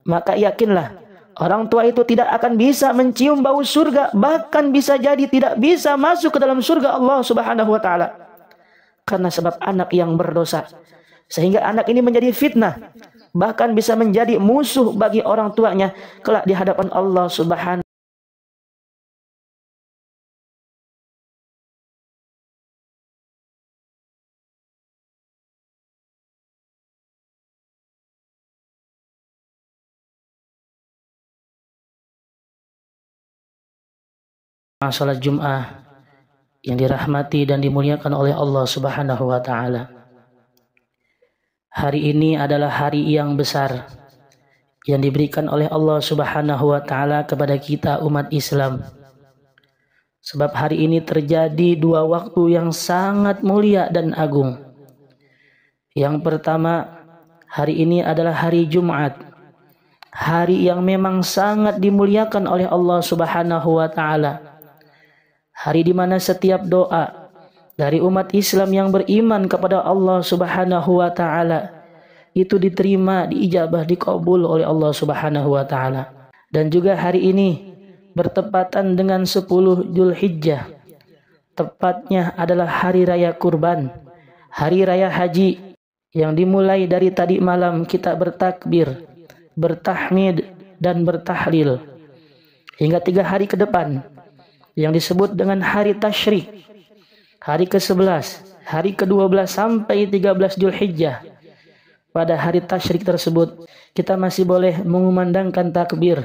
maka yakinlah orang tua itu tidak akan bisa mencium bau surga, bahkan bisa jadi tidak bisa masuk ke dalam surga Allah Subhanahu wa taala. Karena sebab anak yang berdosa. Sehingga anak ini menjadi fitnah, bahkan bisa menjadi musuh bagi orang tuanya kelak di hadapan Allah Subhanahu. Salat Jum'ah yang dirahmati dan dimuliakan oleh Allah Subhanahu wa taala. Hari ini adalah hari yang besar yang diberikan oleh Allah Subhanahu wa taala kepada kita umat Islam. Sebab hari ini terjadi dua waktu yang sangat mulia dan agung. Yang pertama, hari ini adalah hari Jumat. Hari yang memang sangat dimuliakan oleh Allah Subhanahu wa taala. Hari di mana setiap doa dari umat Islam yang beriman kepada Allah Subhanahu wa taala itu diterima, diijabah, dikabul oleh Allah Subhanahu wa taala. Dan juga hari ini bertepatan dengan 10 Zulhijjah. Tepatnya adalah hari raya kurban, hari raya haji yang dimulai dari tadi malam kita bertakbir, bertahmid dan bertahlil hingga 3 hari ke depan yang disebut dengan hari tasyrik, hari ke-11, hari ke-12 sampai 13 Zulhijjah. Pada hari tasyrik tersebut kita masih boleh mengumandangkan takbir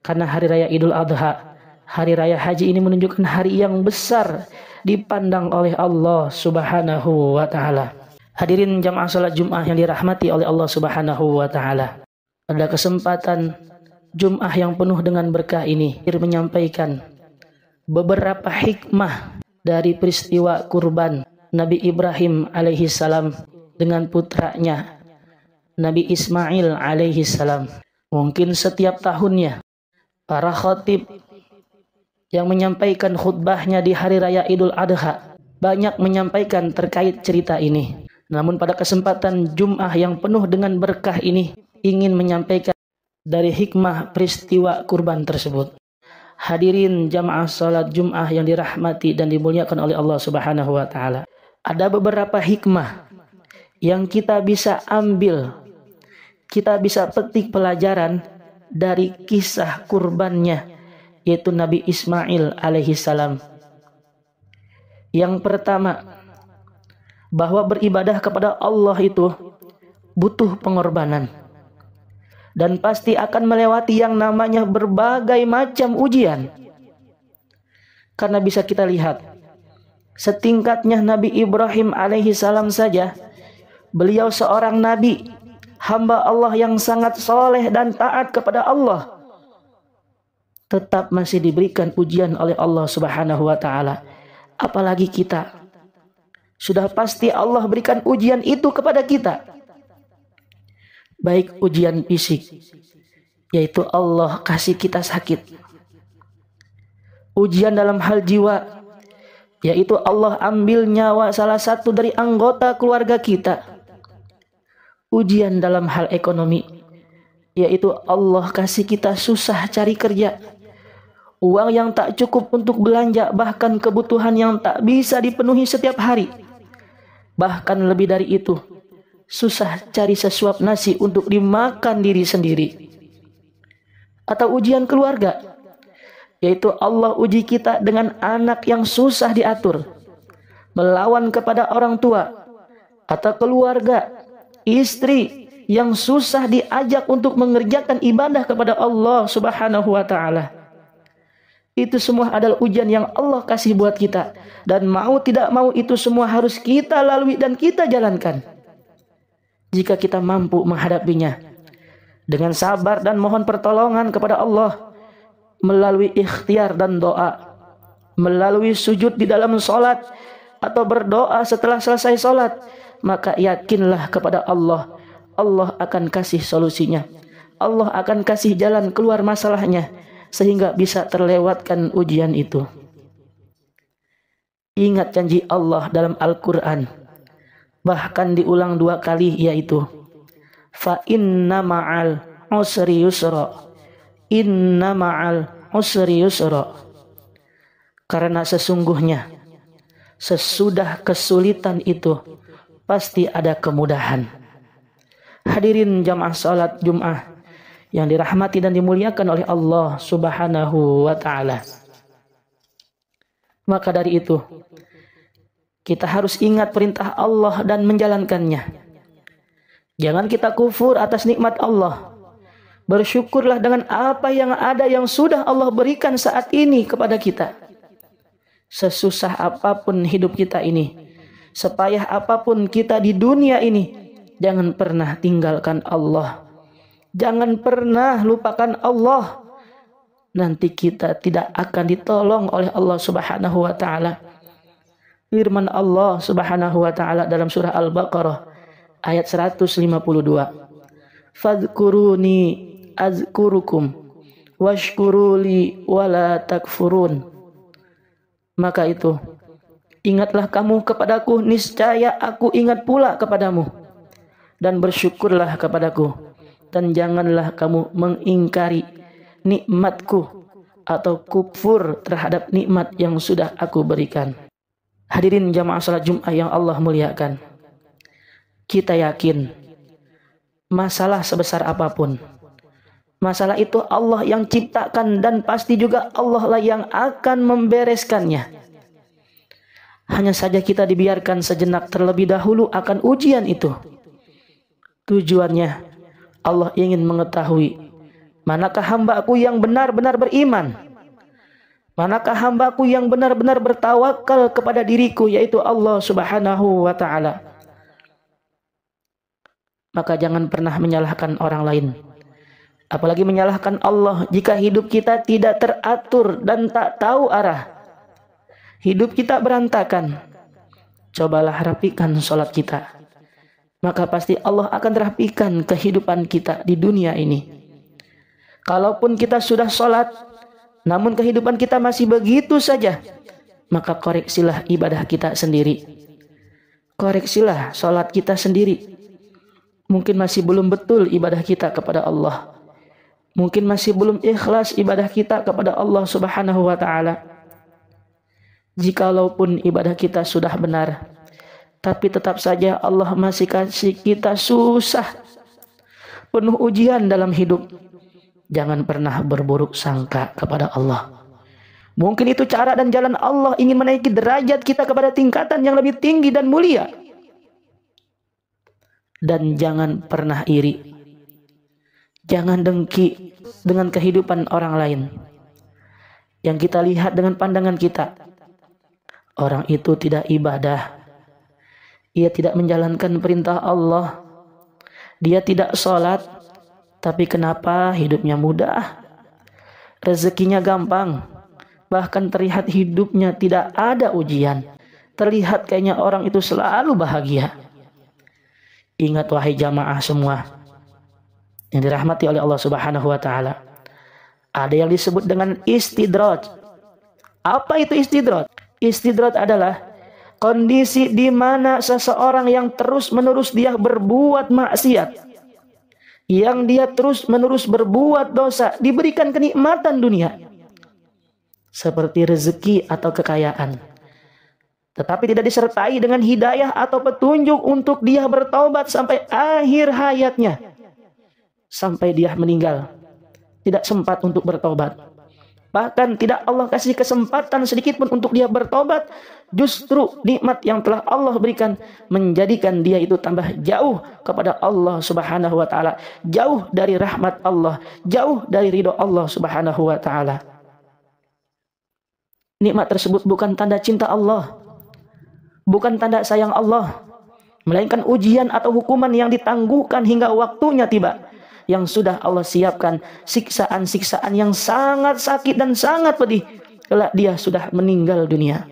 karena hari raya Idul Adha, hari raya haji ini menunjukkan hari yang besar dipandang oleh Allah Subhanahu wa taala. Hadirin jamaah salat Jumat yang dirahmati oleh Allah Subhanahu wa taala. Pada kesempatan Jumat yang penuh dengan berkah ini, menyampaikan beberapa hikmah dari peristiwa kurban Nabi Ibrahim alaihi salam dengan putranya Nabi Ismail alaihi salam. Mungkin setiap tahunnya para khatib yang menyampaikan khutbahnya di hari raya Idul Adha banyak menyampaikan terkait cerita ini. Namun pada kesempatan Jumat yang penuh dengan berkah ini ingin menyampaikan dari hikmah peristiwa kurban tersebut. Hadirin jamaah salat Jum'ah yang dirahmati dan dimuliakan oleh Allah Subhanahu wa taala. Ada beberapa hikmah yang kita bisa ambil, kita bisa petik pelajaran dari kisah kurbannya yaitu Nabi Ismail alaihi salam. Yang pertama, bahwa beribadah kepada Allah itu butuh pengorbanan. Dan pasti akan melewati yang namanya berbagai macam ujian. Karena bisa kita lihat, setingkatnya Nabi Ibrahim alaihi salam saja, beliau seorang nabi, hamba Allah yang sangat soleh dan taat kepada Allah, tetap masih diberikan ujian oleh Allah Subhanahu wa taala. Apalagi kita, sudah pasti Allah berikan ujian itu kepada kita. Baik ujian fisik, yaitu Allah kasih kita sakit. Ujian dalam hal jiwa, yaitu Allah ambil nyawa salah satu dari anggota keluarga kita. Ujian dalam hal ekonomi, yaitu Allah kasih kita susah cari kerja. Uang yang tak cukup untuk belanja, bahkan kebutuhan yang tak bisa dipenuhi setiap hari. Bahkan lebih dari itu, susah cari sesuap nasi untuk dimakan diri sendiri. Atau ujian keluarga, yaitu Allah uji kita dengan anak yang susah diatur, melawan kepada orang tua, atau keluarga, istri yang susah diajak untuk mengerjakan ibadah kepada Allah Subhanahu wa taala. Itu semua adalah ujian yang Allah kasih buat kita, dan mau tidak mau itu semua harus kita lalui dan kita jalankan. Jika kita mampu menghadapinya dengan sabar dan mohon pertolongan kepada Allah melalui ikhtiar dan doa, melalui sujud di dalam sholat atau berdoa setelah selesai sholat, maka yakinlah kepada Allah, Allah akan kasih solusinya, Allah akan kasih jalan keluar masalahnya sehingga bisa terlewatkan ujian itu. Ingat janji Allah dalam Al-Quran, bahkan diulang 2 kali, yaitu fa inna ma'al usri yusra. Inna ma'al usri yusra. Karena sesungguhnya sesudah kesulitan itu pasti ada kemudahan. Hadirin jamaah salat Jumat yang dirahmati dan dimuliakan oleh Allah Subhanahu wa taala. Maka dari itu kita harus ingat perintah Allah dan menjalankannya. Jangan kita kufur atas nikmat Allah. Bersyukurlah dengan apa yang ada yang sudah Allah berikan saat ini kepada kita. Sesusah apapun hidup kita ini, sepayah apapun kita di dunia ini, jangan pernah tinggalkan Allah. Jangan pernah lupakan Allah. Nanti kita tidak akan ditolong oleh Allah Subhanahu wa taala. Firman Allah Subhanahu wa taala dalam surah Al-Baqarah ayat 152. Fadhkuruni azkurukum washkuruli wala takfurun. Maka itu, ingatlah kamu kepadaku, niscaya aku ingat pula kepadamu. Dan bersyukurlah kepadaku. Dan janganlah kamu mengingkari nikmatku atau kufur terhadap nikmat yang sudah aku berikan. Hadirin jamaah salat Jumat yang Allah muliakan. Kita yakin, masalah sebesar apapun, masalah itu Allah yang ciptakan dan pasti juga Allah lah yang akan membereskannya. Hanya saja kita dibiarkan sejenak terlebih dahulu akan ujian itu. Tujuannya Allah ingin mengetahui manakah hambaku yang benar-benar beriman, manakah hambaku yang benar-benar bertawakal kepada diriku, yaitu Allah Subhanahu wa ta'ala. Maka jangan pernah menyalahkan orang lain, apalagi menyalahkan Allah jika hidup kita tidak teratur dan tak tahu arah. Hidup kita berantakan. Cobalah rapikan sholat kita. Maka pasti Allah akan rapikan kehidupan kita di dunia ini. Kalaupun kita sudah sholat, namun kehidupan kita masih begitu saja, maka koreksilah ibadah kita sendiri. Koreksilah sholat kita sendiri. Mungkin masih belum betul ibadah kita kepada Allah. Mungkin masih belum ikhlas ibadah kita kepada Allah Subhanahu wa ta'ala. Jikalaupun ibadah kita sudah benar, tapi tetap saja Allah masih kasih kita susah, penuh ujian dalam hidup, jangan pernah berburuk sangka kepada Allah. Mungkin itu cara dan jalan Allah ingin menaiki derajat kita kepada tingkatan yang lebih tinggi dan mulia. Dan jangan pernah iri. Jangan dengki dengan kehidupan orang lain. Yang kita lihat dengan pandangan kita, orang itu tidak ibadah. Ia tidak menjalankan perintah Allah. Dia tidak sholat. Tapi kenapa hidupnya mudah? Rezekinya gampang. Bahkan terlihat hidupnya tidak ada ujian. Terlihat kayaknya orang itu selalu bahagia. Ingat wahai jamaah semua yang dirahmati oleh Allah Subhanahu wa ta'ala. Ada yang disebut dengan istidraj. Apa itu istidraj? Istidraj adalah kondisi di mana seseorang yang terus-menerus dia berbuat maksiat, yang dia terus-menerus berbuat dosa, diberikan kenikmatan dunia seperti rezeki atau kekayaan, tetapi tidak disertai dengan hidayah atau petunjuk untuk dia bertaubat sampai akhir hayatnya, sampai dia meninggal tidak sempat untuk bertaubat. Bahkan tidak Allah kasih kesempatan sedikit pun untuk dia bertobat. Justru nikmat yang telah Allah berikan menjadikan dia itu tambah jauh kepada Allah Subhanahu wa ta'ala, jauh dari rahmat Allah, jauh dari ridho Allah Subhanahu wa ta'ala. Nikmat tersebut bukan tanda cinta Allah, bukan tanda sayang Allah, melainkan ujian atau hukuman yang ditangguhkan hingga waktunya tiba, yang sudah Allah siapkan siksaan-siksaan yang sangat sakit dan sangat pedih kelak dia sudah meninggal dunia.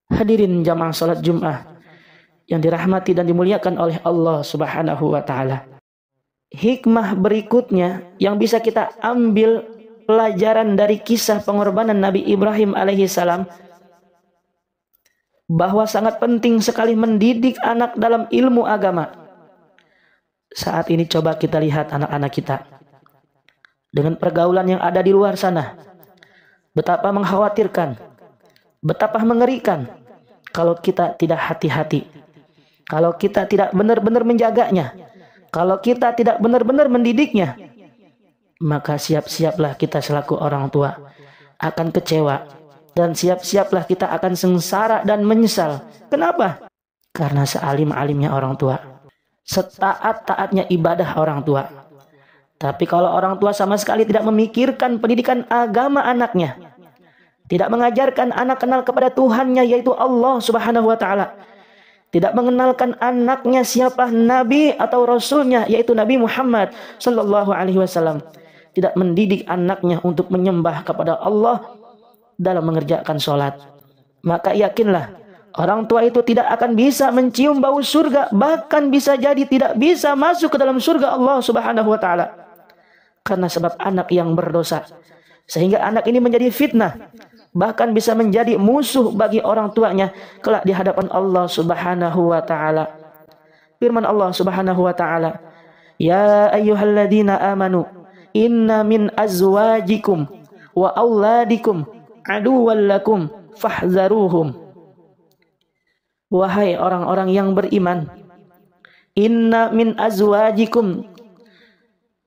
Hadirin jamaah salat Jumat yang dirahmati dan dimuliakan oleh Allah Subhanahu wa ta'ala. Hikmah berikutnya yang bisa kita ambil pelajaran dari kisah pengorbanan Nabi Ibrahim alaihi salam, bahwa sangat penting sekali mendidik anak dalam ilmu agama. Saat ini coba kita lihat anak-anak kita dengan pergaulan yang ada di luar sana. Betapa mengkhawatirkan, betapa mengerikan kalau kita tidak hati-hati, kalau kita tidak benar-benar menjaganya, kalau kita tidak benar-benar mendidiknya. Maka siap-siaplah kita selaku orang tua akan kecewa, dan siap-siaplah kita akan sengsara dan menyesal. Kenapa? Karena sealim-alimnya orang tua, setaat-taatnya ibadah orang tua, tapi kalau orang tua sama sekali tidak memikirkan pendidikan agama anaknya, tidak mengajarkan anak kenal kepada Tuhannya yaitu Allah Subhanahu wa taala, tidak mengenalkan anaknya siapa nabi atau rasulnya yaitu Nabi Muhammad sallallahu alaihi wasallam, tidak mendidik anaknya untuk menyembah kepada Allah dalam mengerjakan sholat, maka yakinlah orang tua itu tidak akan bisa mencium bau surga, bahkan bisa jadi tidak bisa masuk ke dalam surga Allah Subhanahu wa taala. Karena sebab anak yang berdosa, sehingga anak ini menjadi fitnah, bahkan bisa menjadi musuh bagi orang tuanya kelak di hadapan Allah Subhanahu wa taala. Firman Allah Subhanahu wa taala, "Ya ayyuhalladzina amanu, inna min azwajikum wa auladikum aduwwan lakum fahzaruhum." Wahai orang-orang yang beriman, inna min azwajikum,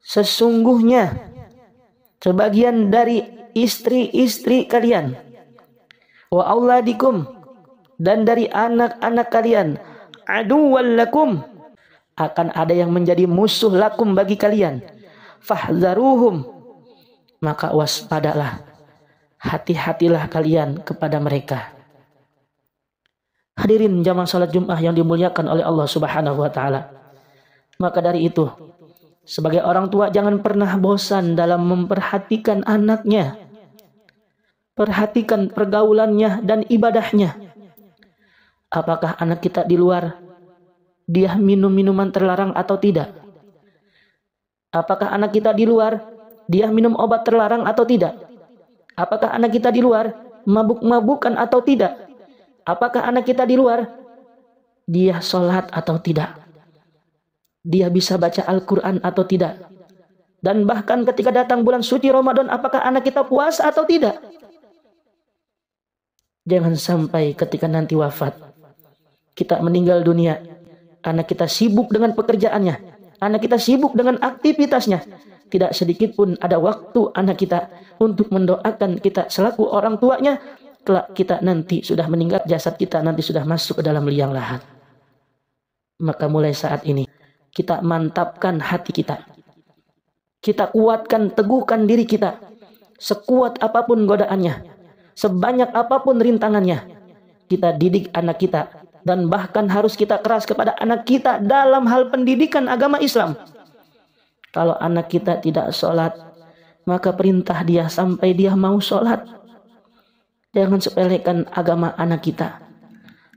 sesungguhnya sebagian dari istri-istri kalian, wa auladikum, dan dari anak-anak kalian, aduwwan lakum, akan ada yang menjadi musuh lakum bagi kalian, fahzaruhum, maka waspadalah, hati-hatilah kalian kepada mereka. Hadirin jamaah salat Jumat yang dimuliakan oleh Allah Subhanahu wa taala. Maka dari itu, sebagai orang tua jangan pernah bosan dalam memperhatikan anaknya. Perhatikan pergaulannya dan ibadahnya. Apakah anak kita di luar dia minum minuman terlarang atau tidak? Apakah anak kita di luar dia minum obat terlarang atau tidak? Apakah anak kita di luar mabuk-mabukan atau tidak? Apakah anak kita di luar dia sholat atau tidak? Dia bisa baca Al-Quran atau tidak? Dan bahkan ketika datang bulan suci Ramadan, apakah anak kita puasa atau tidak? Jangan sampai ketika nanti wafat, kita meninggal dunia, anak kita sibuk dengan pekerjaannya, anak kita sibuk dengan aktivitasnya, tidak sedikit pun ada waktu anak kita untuk mendoakan kita selaku orang tuanya. Kelak kita nanti sudah meninggal, jasad kita nanti sudah masuk ke dalam liang lahat. Maka mulai saat ini kita mantapkan hati kita, kita kuatkan, teguhkan diri kita, sekuat apapun godaannya, sebanyak apapun rintangannya, kita didik anak kita, dan bahkan harus kita keras kepada anak kita dalam hal pendidikan agama Islam. Kalau anak kita tidak sholat, maka perintah dia sampai dia mau sholat. Jangan sepelekan agama anak kita,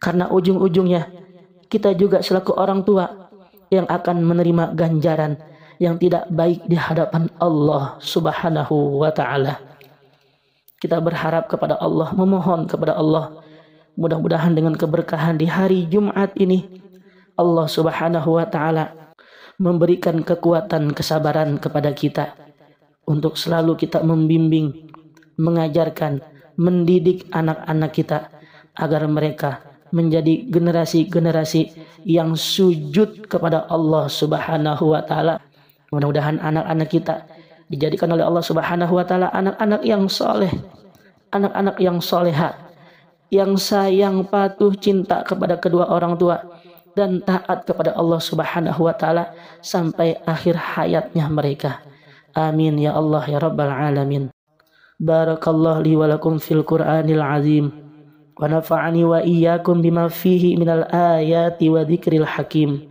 karena ujung-ujungnya kita juga selaku orang tua yang akan menerima ganjaran yang tidak baik di hadapan Allah Subhanahu wa taala. Kita berharap kepada Allah, memohon kepada Allah, mudah-mudahan dengan keberkahan di hari Jumat ini, Allah Subhanahu wa taala memberikan kekuatan, kesabaran kepada kita untuk selalu kita membimbing, mengajarkan, mendidik anak-anak kita agar mereka menjadi generasi-generasi yang sujud kepada Allah Subhanahu wa taala. Mudah-mudahan anak-anak kita dijadikan oleh Allah Subhanahu wa taala anak-anak yang soleh, anak-anak yang soleha, yang sayang, patuh, cinta kepada kedua orang tua, dan taat kepada Allah Subhanahu wa taala sampai akhir hayatnya mereka. Amin ya Allah ya Rabbal alamin. Barakallahu li wa lakum fil Qur'anil azim, wa nafa'ani wa iyyakum bima fihi minal ayati wa dzikril hakim,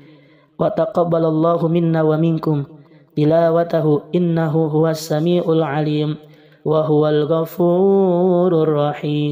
wa taqabbalallahu minna wa minkum tilawatahu innahu huwas samiul alim wa huwal ghafurur rahim.